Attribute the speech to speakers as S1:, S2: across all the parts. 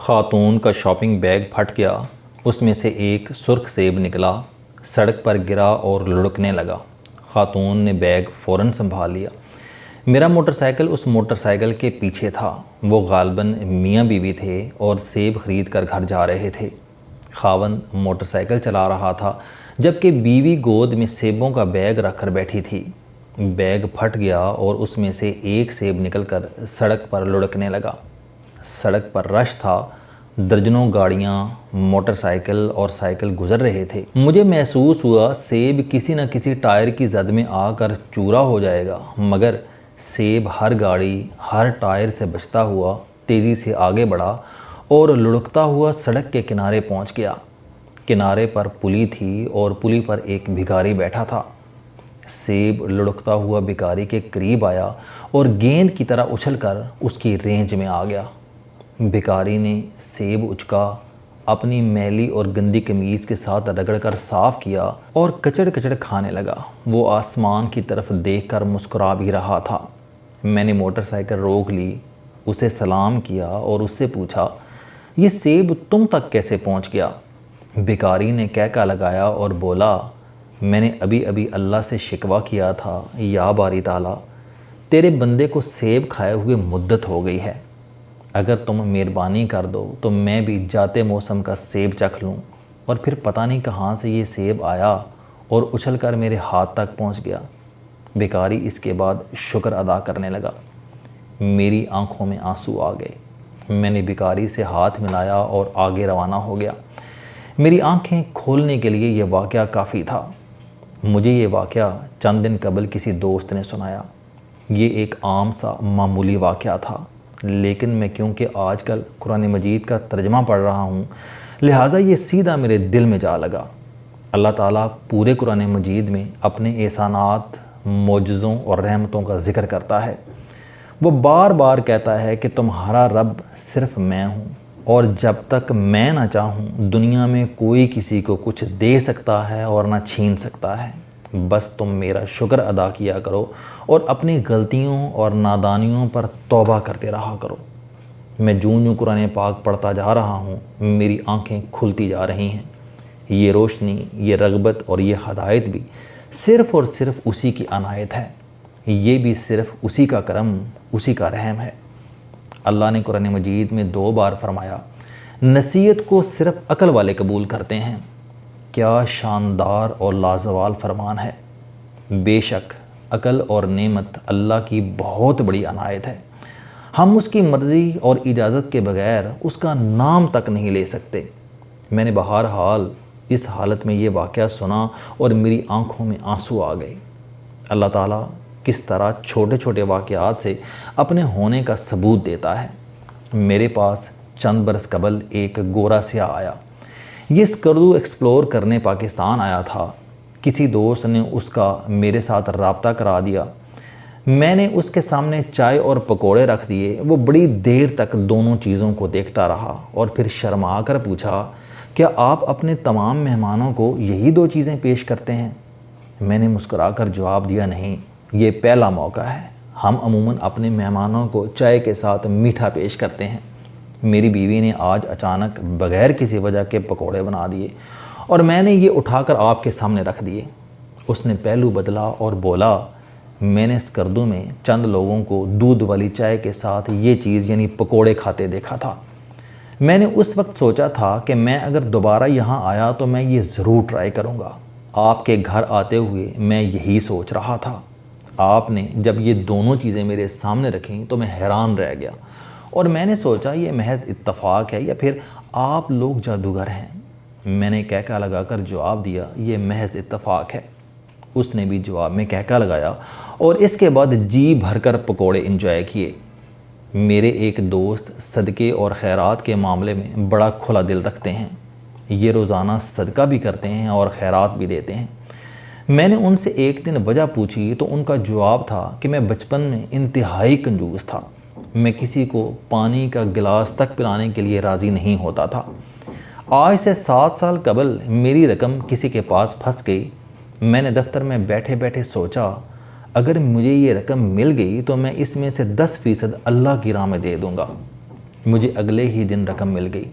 S1: خاتون کا shopping bag پھٹ گیا، اس میں سے ایک سرخ سیب نکلا، سڑک پر گرا اور لڑکنے لگا۔ خاتون نے بیگ فوراً سنبھال لیا۔ میرا موٹر سائیکل اس موٹر سائیکل کے پیچھے تھا۔ وہ غالباً میاں بیوی تھے اور سیب خرید کر گھر جا رہے تھے۔ خاوند موٹر سائیکل چلا رہا تھا جبکہ بیوی گود میں سیبوں کا بیگ رکھ کر بیٹھی تھی۔ بیگ پھٹ گیا اور اس میں سے ایک سیب نکل کر سڑک پر لڑکنے لگا۔ سڑک پر رش تھا، درجنوں گاڑیاں، موٹر سائیکل اور سائیکل گزر رہے تھے۔ مجھے محسوس ہوا سیب کسی نہ کسی ٹائر کی زد میں آ کر چورا ہو جائے گا، مگر سیب ہر گاڑی، ہر ٹائر سے بچتا ہوا تیزی سے آگے بڑھا اور لڑکتا ہوا سڑک کے کنارے پہنچ گیا۔ کنارے پر پلی تھی اور پلی پر ایک بھکاری بیٹھا تھا۔ سیب لڑکتا ہوا بھکاری کے قریب آیا اور گیند کی طرح اچھل کر اس کی رینج میں آ گیا۔ بھکاری نے سیب اچکا، اپنی میلی اور گندی قمیض کے ساتھ رگڑ کر صاف کیا اور کچڑ کچڑ کھانے لگا۔ وہ آسمان کی طرف دیکھ کر مسکرا بھی رہا تھا۔ میں نے موٹر سائیکل روک لی، اسے سلام کیا اور اس سے پوچھا، یہ سیب تم تک کیسے پہنچ گیا؟ بھکاری نے کہکا لگایا اور بولا، میں نے ابھی اللہ سے شکوہ کیا تھا، یا باری تعالیٰ، تیرے بندے کو سیب کھائے ہوئے مدت ہو گئی ہے، اگر تم مہربانی کر دو تو میں بھی جاتے موسم کا سیب چکھ لوں۔ اور پھر پتہ نہیں کہاں سے یہ سیب آیا اور اچھل کر میرے ہاتھ تک پہنچ گیا۔ بھکاری اس کے بعد شکر ادا کرنے لگا۔ میری آنکھوں میں آنسو آ گئے۔ میں نے بھکاری سے ہاتھ ملایا اور آگے روانہ ہو گیا۔ میری آنکھیں کھولنے کے لیے یہ واقعہ کافی تھا۔ مجھے یہ واقعہ چند دن قبل کسی دوست نے سنایا۔ یہ ایک عام سا معمولی واقعہ تھا، لیکن میں کیونکہ آج کل قرآن مجید کا ترجمہ پڑھ رہا ہوں، لہٰذا یہ سیدھا میرے دل میں جا لگا۔ اللہ تعالیٰ پورے قرآن مجید میں اپنے احسانات، معجزوں اور رحمتوں کا ذکر کرتا ہے۔ وہ بار بار کہتا ہے کہ تمہارا رب صرف میں ہوں، اور جب تک میں نہ چاہوں دنیا میں کوئی کسی کو کچھ دے سکتا ہے اور نہ چھین سکتا ہے۔ بس تم میرا شکر ادا کیا کرو اور اپنی غلطیوں اور نادانیوں پر توبہ کرتے رہا کرو۔ میں جوں قرآن پاک پڑھتا جا رہا ہوں، میری آنکھیں کھلتی جا رہی ہیں۔ یہ روشنی، یہ رغبت اور یہ ہدایت بھی صرف اور صرف اسی کی عنایت ہے۔ یہ بھی صرف اسی کا کرم، اسی کا رحم ہے۔ اللہ نے قرآن مجید میں 2 بار فرمایا، نصیحت کو صرف عقل والے قبول کرتے ہیں۔ کیا شاندار اور لازوال فرمان ہے۔ بے شک عقل اور نعمت اللہ کی بہت بڑی عنایت ہے۔ ہم اس کی مرضی اور اجازت کے بغیر اس کا نام تک نہیں لے سکتے۔ میں نے بہرحال اس حالت میں یہ واقعہ سنا اور میری آنکھوں میں آنسو آ گئے۔ اللہ تعالیٰ کس طرح چھوٹے چھوٹے واقعات سے اپنے ہونے کا ثبوت دیتا ہے۔ میرے پاس چند برس قبل ایک گورا سیاہ آیا۔ یہ اسکردو ایکسپلور کرنے پاکستان آیا تھا۔ کسی دوست نے اس کا میرے ساتھ رابطہ کرا دیا۔ میں نے اس کے سامنے چائے اور پکوڑے رکھ دیے۔ وہ بڑی دیر تک دونوں چیزوں کو دیکھتا رہا اور پھر شرما کر پوچھا، کیا آپ اپنے تمام مہمانوں کو یہی 2 چیزیں پیش کرتے ہیں؟ میں نے مسکرا کر جواب دیا، نہیں، یہ پہلا موقع ہے۔ ہم عموماً اپنے مہمانوں کو چائے کے ساتھ میٹھا پیش کرتے ہیں۔ میری بیوی نے آج اچانک بغیر کسی وجہ کے پکوڑے بنا دیے اور میں نے یہ اٹھا کر آپ کے سامنے رکھ دیے۔ اس نے پہلو بدلا اور بولا، میں نے اسکردو میں چند لوگوں کو دودھ والی چائے کے ساتھ یہ چیز یعنی پکوڑے کھاتے دیکھا تھا۔ میں نے اس وقت سوچا تھا کہ میں اگر دوبارہ یہاں آیا تو میں یہ ضرور ٹرائی کروں گا۔ آپ کے گھر آتے ہوئے میں یہی سوچ رہا تھا۔ آپ نے جب یہ دونوں چیزیں میرے سامنے رکھیں تو میں حیران رہ گیا اور میں نے سوچا یہ محض اتفاق ہے یا پھر آپ لوگ جادوگر ہیں۔ میں نے کہکا لگا کر جواب دیا، یہ محض اتفاق ہے۔ اس نے بھی جواب میں کہکا لگایا اور اس کے بعد جی بھر کر پکوڑے انجوائے کیے۔ میرے ایک دوست صدقے اور خیرات کے معاملے میں بڑا کھلا دل رکھتے ہیں۔ یہ روزانہ صدقہ بھی کرتے ہیں اور خیرات بھی دیتے ہیں۔ میں نے ان سے ایک دن وجہ پوچھی تو ان کا جواب تھا کہ میں بچپن میں انتہائی کنجوس تھا۔ میں کسی کو پانی کا گلاس تک پلانے کے لیے راضی نہیں ہوتا تھا۔ آج سے 7 سال قبل میری رقم کسی کے پاس پھنس گئی۔ میں نے دفتر میں بیٹھے بیٹھے سوچا، اگر مجھے یہ رقم مل گئی تو میں اس میں سے 10% اللہ کی راہ میں دے دوں گا۔ مجھے اگلے ہی دن رقم مل گئی۔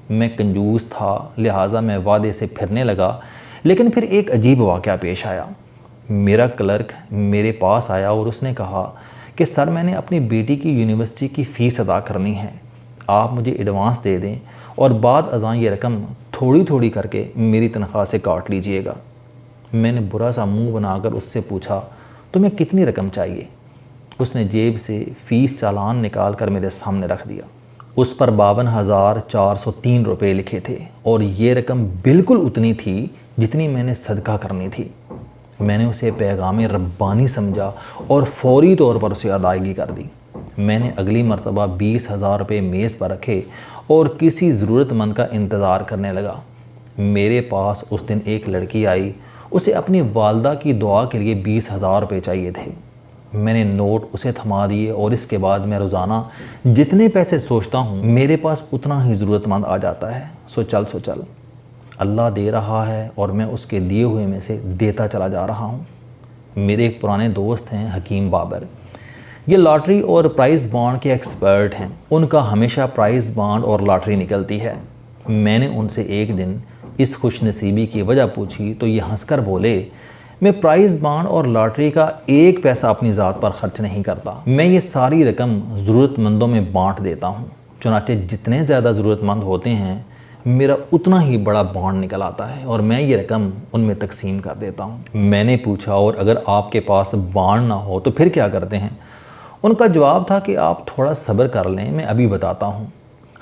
S1: میں کنجوس تھا، لہٰذا میں وعدے سے پھرنے لگا، لیکن پھر ایک عجیب واقعہ پیش آیا۔ میرا کلرک میرے پاس آیا اور اس نے کہا کہ سر، میں نے اپنی بیٹی کی یونیورسٹی کی فیس ادا کرنی ہے، آپ مجھے ایڈوانس دے دیں اور بعد ازاں یہ رقم تھوڑی تھوڑی کر کے میری تنخواہ سے کاٹ لیجئے گا۔ میں نے برا سا منہ بنا کر اس سے پوچھا، تمہیں کتنی رقم چاہیے؟ اس نے جیب سے فیس چالان نکال کر میرے سامنے رکھ دیا۔ اس پر 52,403 روپے لکھے تھے اور یہ رقم بالکل اتنی تھی جتنی میں نے صدقہ کرنی تھی۔ میں نے اسے پیغام ربانی سمجھا اور فوری طور پر اسے ادائیگی کر دی۔ میں نے اگلی مرتبہ 20,000 روپے میز پر رکھے اور کسی ضرورت مند کا انتظار کرنے لگا۔ میرے پاس اس دن ایک لڑکی آئی، اسے اپنی والدہ کی دعا کے لیے 20,000 روپے چاہیے تھے۔ میں نے نوٹ اسے تھما دیے اور اس کے بعد میں روزانہ جتنے پیسے سوچتا ہوں میرے پاس اتنا ہی ضرورت مند آ جاتا ہے۔ سو چل اللہ دے رہا ہے اور میں اس کے دیے ہوئے میں سے دیتا چلا جا رہا ہوں۔ میرے ایک پرانے دوست ہیں حکیم بابر، یہ لاٹری اور پرائز بانڈ کے ایکسپرٹ ہیں۔ ان کا ہمیشہ پرائز بانڈ اور لاٹری نکلتی ہے۔ میں نے ان سے ایک دن اس خوش نصیبی کی وجہ پوچھی تو یہ ہنس کر بولے، میں پرائز بانڈ اور لاٹری کا ایک پیسہ اپنی ذات پر خرچ نہیں کرتا، میں یہ ساری رقم ضرورت مندوں میں بانٹ دیتا ہوں۔ چنانچہ جتنے زیادہ ضرورت مند ہوتے ہیں میرا اتنا ہی بڑا بانڈ نکل آتا ہے اور میں یہ رقم ان میں تقسیم کر دیتا ہوں۔ میں نے پوچھا، اور اگر آپ کے پاس بانڈ نہ ہو تو پھر کیا کرتے ہیں؟ ان کا جواب تھا کہ آپ تھوڑا صبر کر لیں، میں ابھی بتاتا ہوں۔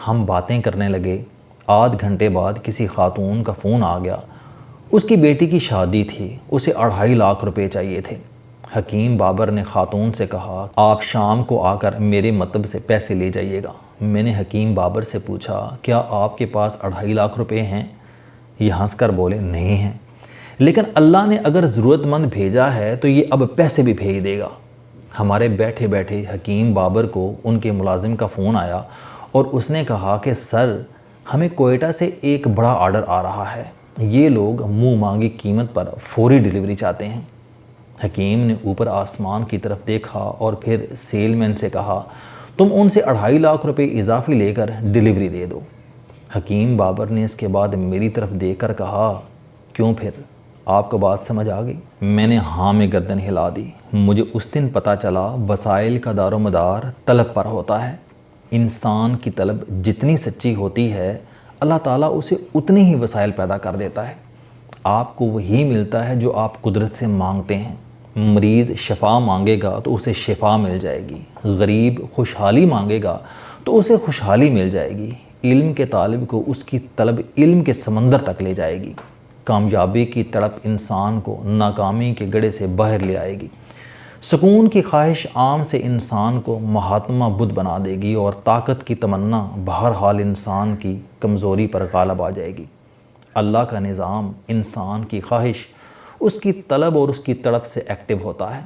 S1: ہم باتیں کرنے لگے۔ آدھ گھنٹے بعد کسی خاتون کا فون آ گیا۔ اس کی بیٹی کی شادی تھی، اسے 2.5 لاکھ روپے چاہیے تھے۔ حکیم بابر نے خاتون سے کہا، آپ شام کو آ کر میرے مکتب سے پیسے لے جائیے گا۔ میں نے حکیم بابر سے پوچھا، کیا آپ کے پاس 2.5 لاکھ روپے ہیں؟ یہ ہنس کر بولے، نہیں ہیں، لیکن اللہ نے اگر ضرورت مند بھیجا ہے تو یہ اب پیسے بھی بھیج دے گا۔ ہمارے بیٹھے بیٹھے حکیم بابر کو ان کے ملازم کا فون آیا اور اس نے کہا کہ سر، ہمیں کوئٹہ سے ایک بڑا آرڈر آ رہا ہے، یہ لوگ منہ مانگی قیمت پر فوری ڈیلیوری چاہتے ہیں۔ حکیم نے اوپر آسمان کی طرف دیکھا اور پھر سیل مین سے کہا، تم ان سے 2.5 لاکھ روپے اضافی لے کر ڈیلیوری دے دو۔ حکیم بابر نے اس کے بعد میری طرف دیکھ کر کہا، کیوں پھر آپ کو بات سمجھ آ گئی؟ میں نے ہاں میں گردن ہلا دی۔ مجھے اس دن پتہ چلا وسائل کا دار و مدار طلب پر ہوتا ہے۔ انسان کی طلب جتنی سچی ہوتی ہے اللہ تعالیٰ اسے اتنے ہی وسائل پیدا کر دیتا ہے۔ آپ کو وہی ملتا ہے جو آپ قدرت سے مانگتے ہیں۔ مریض شفا مانگے گا تو اسے شفا مل جائے گی، غریب خوشحالی مانگے گا تو اسے خوشحالی مل جائے گی، علم کے طالب کو اس کی طلب علم کے سمندر تک لے جائے گی، کامیابی کی تڑپ انسان کو ناکامی کے گڑھے سے باہر لے آئے گی، سکون کی خواہش عام سے انسان کو مہاتما بدھ بنا دے گی اور طاقت کی تمنا بہرحال انسان کی کمزوری پر غالب آ جائے گی۔ اللہ کا نظام انسان کی خواہش، اس کی طلب اور اس کی تڑپ سے ایکٹیو ہوتا ہے۔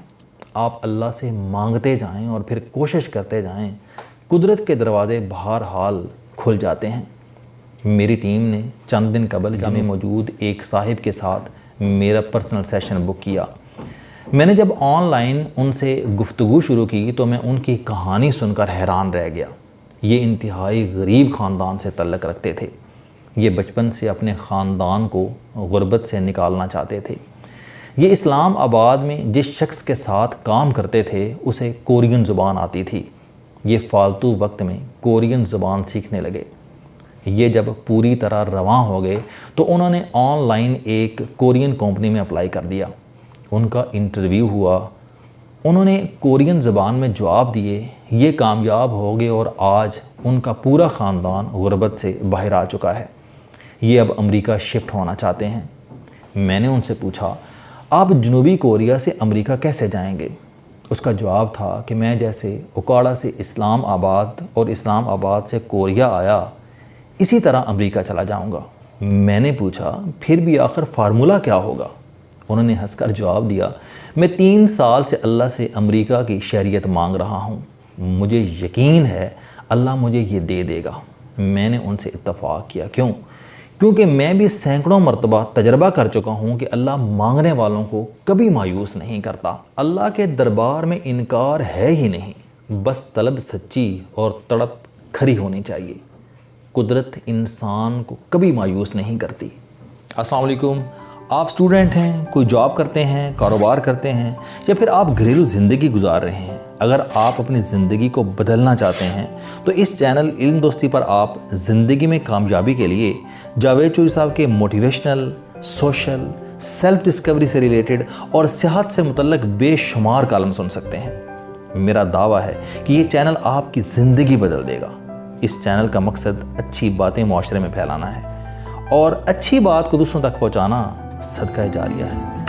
S1: آپ اللہ سے مانگتے جائیں اور پھر کوشش کرتے جائیں، قدرت کے دروازے بہرحال کھل جاتے ہیں۔ میری ٹیم نے چند دن قبل جامع موجود ایک صاحب کے ساتھ میرا پرسنل سیشن بک کیا۔ میں نے جب آن لائن ان سے گفتگو شروع کی تو میں ان کی کہانی سن کر حیران رہ گیا۔ یہ انتہائی غریب خاندان سے تعلق رکھتے تھے۔ یہ بچپن سے اپنے خاندان کو غربت سے نکالنا چاہتے تھے۔ یہ اسلام آباد میں جس شخص کے ساتھ کام کرتے تھے اسے کورین زبان آتی تھی۔ یہ فالتو وقت میں کورین زبان سیکھنے لگے۔ یہ جب پوری طرح رواں ہو گئے تو انہوں نے آن لائن ایک کورین کمپنی میں اپلائی کر دیا۔ ان کا انٹرویو ہوا، انہوں نے کورین زبان میں جواب دیے، یہ کامیاب ہو گئے اور آج ان کا پورا خاندان غربت سے باہر آ چکا ہے۔ یہ اب امریکہ شفٹ ہونا چاہتے ہیں۔ میں نے ان سے پوچھا، آپ جنوبی کوریا سے امریکہ کیسے جائیں گے؟ اس کا جواب تھا کہ میں جیسے اوکاڑا سے اسلام آباد اور اسلام آباد سے کوریا آیا، اسی طرح امریکہ چلا جاؤں گا۔ میں نے پوچھا، پھر بھی آخر فارمولہ کیا ہوگا؟ انہوں نے ہنس کر جواب دیا، میں 3 سال سے اللہ سے امریکہ کی شہریت مانگ رہا ہوں، مجھے یقین ہے اللہ مجھے یہ دے دے گا۔ میں نے ان سے اتفاق کیا، کیونکہ میں بھی سینکڑوں مرتبہ تجربہ کر چکا ہوں کہ اللہ مانگنے والوں کو کبھی مایوس نہیں کرتا۔ اللہ کے دربار میں انکار ہے ہی نہیں، بس طلب سچی اور تڑپ کھری ہونی چاہیے۔ قدرت انسان کو کبھی مایوس نہیں کرتی۔ السلام علیکم۔ آپ اسٹوڈنٹ ہیں، کوئی جاب کرتے ہیں، کاروبار کرتے ہیں، یا پھر آپ گھریلو زندگی گزار رہے ہیں۔ اگر آپ اپنی زندگی کو بدلنا چاہتے ہیں تو اس چینل علم دوستی پر آپ زندگی میں کامیابی کے لیے جاوید چوہدری صاحب کے موٹیویشنل، سوشل، سیلف ڈسکوری سے ریلیٹڈ اور صحت سے متعلق بے شمار کالم سن سکتے ہیں۔ میرا دعویٰ ہے کہ یہ چینل آپ کی زندگی بدل دے گا۔ اس چینل کا مقصد اچھی باتیں معاشرے میں پھیلانا ہے اور اچھی بات کو دوسروں تک پہنچانا صدقہ جاریہ ہے۔